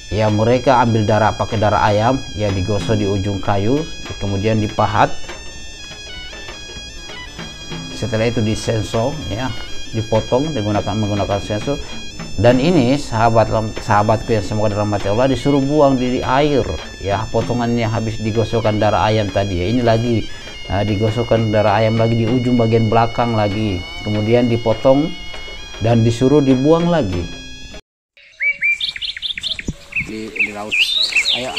Ya, mereka ambil darah pakai darah ayam, ya digosok di ujung kayu, kemudian dipahat. Setelah itu disensor, ya, dipotong menggunakan sensor. Dan ini sahabatku yang semoga dalam hati Allah, disuruh buang di air, ya, potongannya habis digosokkan darah ayam tadi. Ya, ini lagi digosokkan darah ayam lagi di ujung bagian belakang lagi, kemudian dipotong dan disuruh dibuang lagi di laut. Ayo.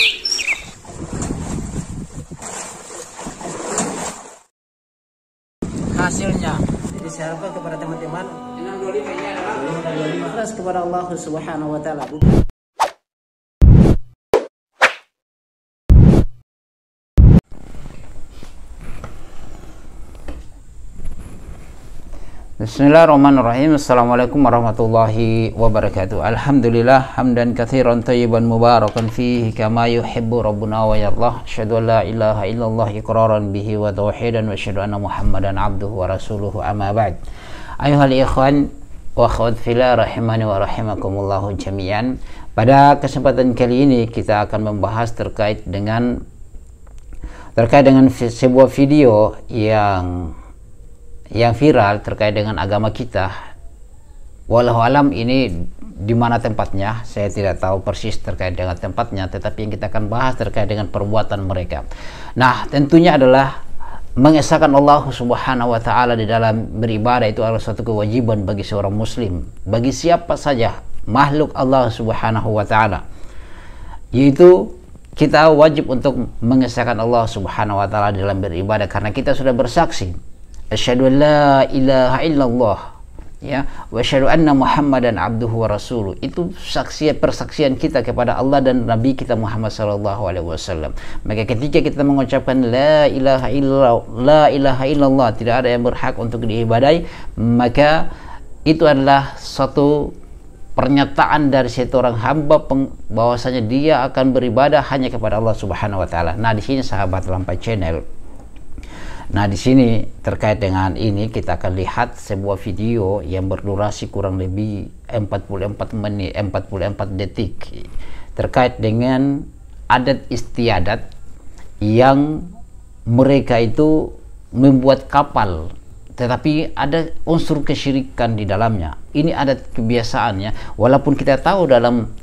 Hasilnya jadi saya harapkan kepada teman-teman 25 ikhlas kepada Allah Subhanahu wa taala. Bismillahirrahmanirrahim. Assalamualaikum warahmatullahi wabarakatuh. Alhamdulillah hamdan katsiran thayyiban mubarakan fihi kama yuhibbu rabbuna wa yardah. Asyhadu an la ilaha illallah iqraran bihi wa tauhidan wa asyhadu anna Muhammadan abduhu wa rasuluhu, amma ba'd. Ayuhal ikhwan wa akhwat fillah rahimani wa rahimakumullah jami'an. Pada kesempatan kali ini kita akan membahas terkait dengan sebuah video yang viral terkait dengan agama kita. Walau alam ini di mana tempatnya, saya tidak tahu persis terkait dengan tempatnya, tetapi yang kita akan bahas terkait dengan perbuatan mereka. Nah, tentunya adalah mengesahkan Allah Subhanahu wa taala di dalam beribadah itu adalah suatu kewajiban bagi seorang muslim, bagi siapa saja makhluk Allah Subhanahu wa taala. Yaitu kita wajib untuk mengesahkan Allah Subhanahu wa taala di dalam beribadah, karena kita sudah bersaksi asyhadu an la ilaha illallah, ya, wa asyhadu anna Muhammadan abduhu wa rasuluh. Itu persaksian kita kepada Allah dan Nabi kita Muhammad sallallahu alaihi wasallam. Maka ketika kita mengucapkan la ilaha illallah, tidak ada yang berhak untuk diibadai, maka itu adalah suatu pernyataan dari seorang hamba bahwasanya dia akan beribadah hanya kepada Allah Subhanahu wa taala. Nah, di sini sahabat Lampai Channel, nah di sini terkait dengan ini kita akan lihat sebuah video yang berdurasi kurang lebih 44 menit 44 detik terkait dengan adat istiadat yang mereka itu membuat kapal, tetapi ada unsur kesyirikan di dalamnya. Ini adat kebiasaannya, walaupun kita tahu dalam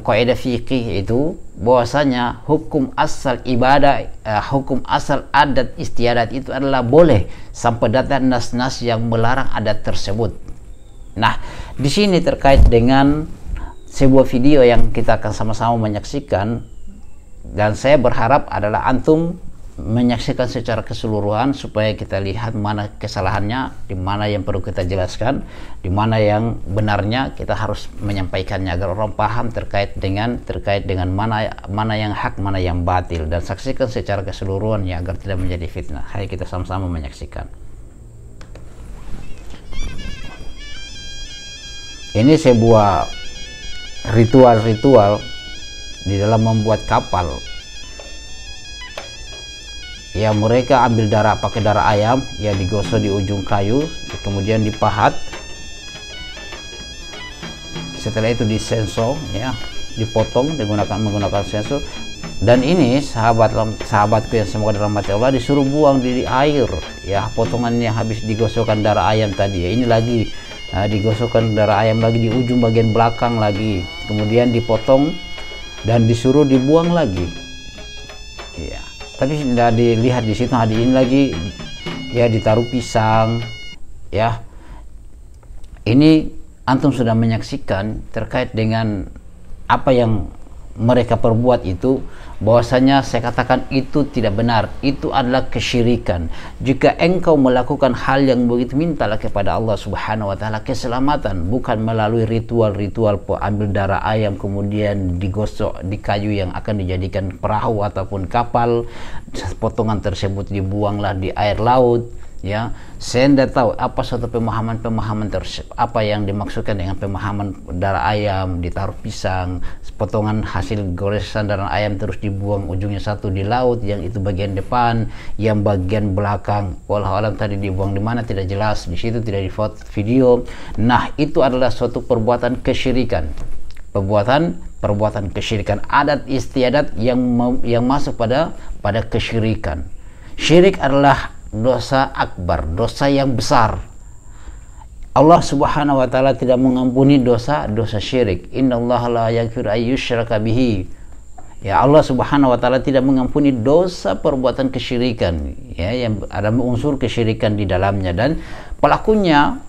kaidah fikih itu bahwasanya hukum asal ibadah, hukum asal adat istiadat itu adalah boleh sampai datang nas-nas yang melarang adat tersebut. Nah, di sini terkait dengan sebuah video yang kita akan sama-sama menyaksikan, dan saya berharap adalah antum menyaksikan secara keseluruhan supaya kita lihat mana kesalahannya, di mana yang perlu kita jelaskan, di mana yang benarnya kita harus menyampaikannya agar orang paham terkait dengan mana yang hak, mana yang batil, dan saksikan secara keseluruhan ya agar tidak menjadi fitnah. Ayo kita sama-sama menyaksikan. Ini sebuah ritual di dalam membuat kapal. Ya, mereka ambil darah pakai darah ayam, ya digosok di ujung kayu, kemudian dipahat. Setelah itu disensor, ya, dipotong menggunakan sensor. Dan ini sahabatku yang semoga dalam hati Allah, disuruh buang di air, ya, potongannya habis digosokkan darah ayam tadi. Ya, ini lagi digosokkan darah ayam lagi di ujung bagian belakang lagi, kemudian dipotong dan disuruh dibuang lagi. Ya. Tapi tidak dilihat di situ, ini lagi ya ditaruh pisang, ya. Ini antum sudah menyaksikan terkait dengan apa yang mereka perbuat itu, bahwasanya saya katakan itu tidak benar, itu adalah kesyirikan. Jika engkau melakukan hal yang begitu, mintalah kepada Allah Subhanahu wa taala keselamatan, bukan melalui ritual ambil darah ayam kemudian digosok di kayu yang akan dijadikan perahu ataupun kapal. Potongan tersebut dibuanglah di air laut, ya. Saya tidak tahu apa suatu pemahaman apa yang dimaksudkan dengan pemahaman darah ayam ditaruh pisang, potongan hasil goresan darah ayam terus dibuang, ujungnya satu di laut, yang itu bagian depan, yang bagian belakang walau alam tadi dibuang di mana tidak jelas, di situ tidak di video. Nah, itu adalah suatu perbuatan kesyirikan, perbuatan perbuatan kesyirikan, adat istiadat yang masuk pada kesyirikan. Syirik adalah dosa akbar, dosa yang besar. Allah Subhanahu wa taala tidak mengampuni dosa syirik. Innallaha la yaghfiru ay yushraka bihi. Ya, Allah Subhanahu wa taala tidak mengampuni dosa perbuatan kesyirikan, ya, yang ada unsur kesyirikan di dalamnya, dan pelakunya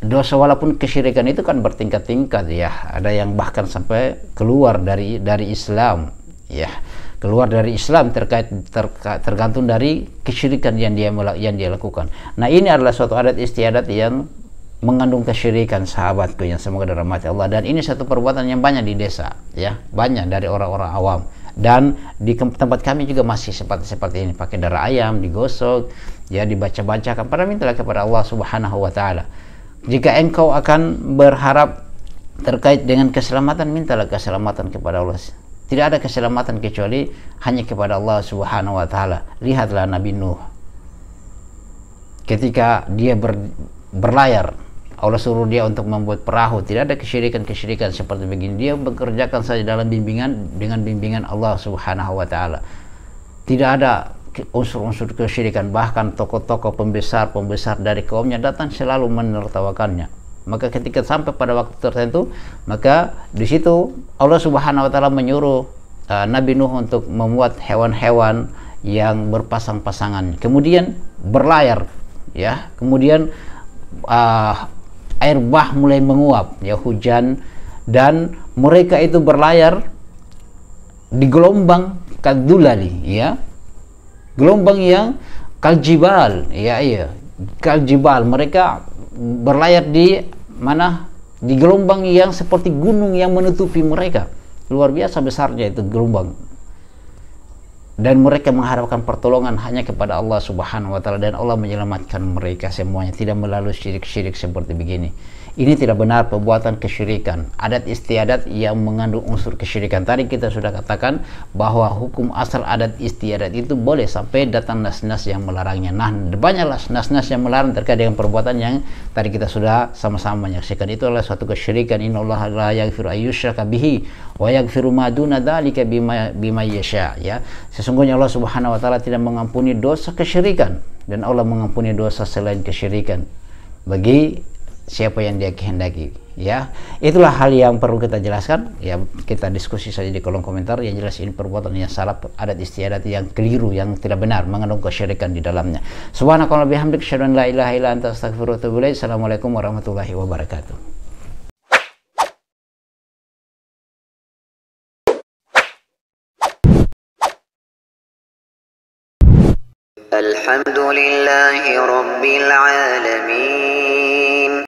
dosa walaupun kesyirikan itu kan bertingkat-tingkat, ya. Ada yang bahkan sampai keluar dari Islam, ya. Keluar dari Islam tergantung dari kesyirikan yang dia lakukan. Nah, ini adalah suatu adat istiadat yang mengandung kesyirikan, sahabatku yang semoga dirahmati Allah, dan ini satu perbuatan yang banyak di desa, ya, banyak dari orang-orang awam, dan di tempat kami juga masih seperti ini, pakai darah ayam digosok, ya, dibaca-bacakan. Pada mintalah kepada Allah Subhanahu wa taala. Jika engkau akan berharap terkait dengan keselamatan, mintalah keselamatan kepada Allah. Tidak ada keselamatan kecuali hanya kepada Allah Subhanahu wa taala. Lihatlah Nabi Nuh, ketika dia berlayar, Allah suruh dia untuk membuat perahu, tidak ada kesyirikan seperti begini. Dia bekerjakan saja dengan bimbingan Allah Subhanahu wa taala. Tidak ada unsur-unsur kesyirikan, bahkan tokoh-tokoh pembesar dari kaumnya datang selalu menertawakannya. Maka ketika sampai pada waktu tertentu, maka di situ Allah Subhanahu wa taala menyuruh Nabi Nuh untuk membuat hewan-hewan yang berpasang-pasangan, kemudian berlayar, ya. Kemudian air bah mulai menguap, ya, hujan, dan mereka itu berlayar di gelombang kadulali, ya, gelombang yang kaljibal, ya, kaljibal. Mereka berlayar di mana? Di gelombang yang seperti gunung yang menutupi mereka, luar biasa besarnya itu gelombang. Dan mereka mengharapkan pertolongan hanya kepada Allah Subhanahu wa taala, dan Allah menyelamatkan mereka semuanya, tidak melalui syirik-syirik seperti begini. Ini tidak benar, perbuatan kesyirikan, adat istiadat yang mengandung unsur kesyirikan. Tadi kita sudah katakan bahwa hukum asal adat istiadat itu boleh sampai datang nas-nas yang melarangnya. Nah, banyaklah nas-nas yang melarang terkait dengan perbuatan yang tadi kita sudah sama-sama menyaksikan. Itu adalah suatu kesyirikan. Innallaha la yaghfiru ay yushraka bihi wa yaghfiru ma duna dzalika bima yasha, ya. Sesungguhnya Allah Subhanahu wa taala tidak mengampuni dosa kesyirikan, dan Allah mengampuni dosa selain kesyirikan bagi siapa yang dia kehendaki, ya. Itulah hal yang perlu kita jelaskan, ya. Kita diskusi saja di kolom komentar. Yang jelas ini perbuatan yang salah, adat istiadat yang keliru, yang tidak benar, mengandung kesyirikan di dalamnya. Subhanakallahumma bihamdika asyhadu an la ilaha illa anta astaghfiruka wa atubu ilaik. Assalamualaikum warahmatullahi wabarakatuh. الحمد لله رب العالمين